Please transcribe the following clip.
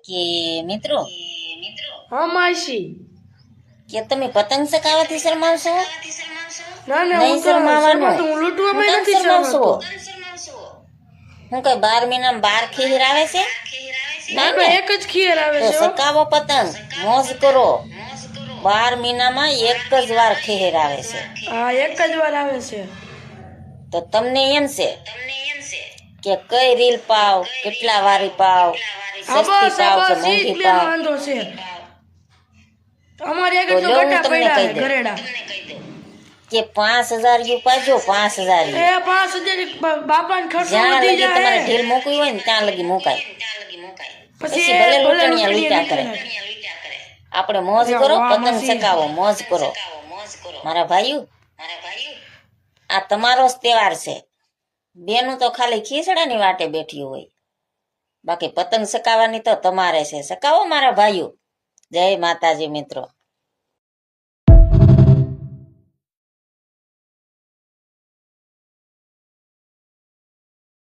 કે મિત્રો હા માસી. કે તમે પતંગ ચગાવવાથી શરમાવશો? ના ના, નહીં હું તો શરમાવાનું. શરમાતો, હું લૂંટવામાં હું કામ નથી શરમાવશો? શરમાતો. હું કઈ 12 મહિનામાં 12 ખીર આવે છે? ના નહીં ના, ને? એક જ ખીર આવે તો છે હો. ચગાવો પતંગ, મોજ કરો. 12 મહિનામાં એક જ વાર ખીર આવે છે. હા, એક જ વાર આવે છે. તો તમને એમ છે કે કઈ રીલ પાવ, કેટલા વારી પાવ, હા સસ્તી બસ, પાવ કે ઈ જ મોંઘી મેન પાવ? વાંધો છે. અમારે તો આગળ તો લ્યો હું ગટા તમને પડ્યા કહી છે દઉં ઘરેડા. કે 5000 રૂપિયા પાજો, 5000. એ 5000 બાપાને ખર્ચો જ્યાં વધી લગી તમારે જાય. ઢીલ મૂકવી હોય ને ત્યાં લગી મુકાય. પછી ભલે એ ભલે લૂંટણીયા લૂંટણીયા લૂંટ્યા કરે. લૂંટ્યા આપણે મોજ કરે. કરો, વાહ, પતંગ માસી. ચગાવો, મોજ કરો. મારા ભાઈઓ, આ તમારો જ તહેવાર છે. બેનું તો ખાલી ખીસડાની વાટે બેઠી હોય, બાકી પતંગ ચગાવવાની તો તમારે છે. ચગાવો મારા ભાઈઓ. જય માતાજી મિત્રો.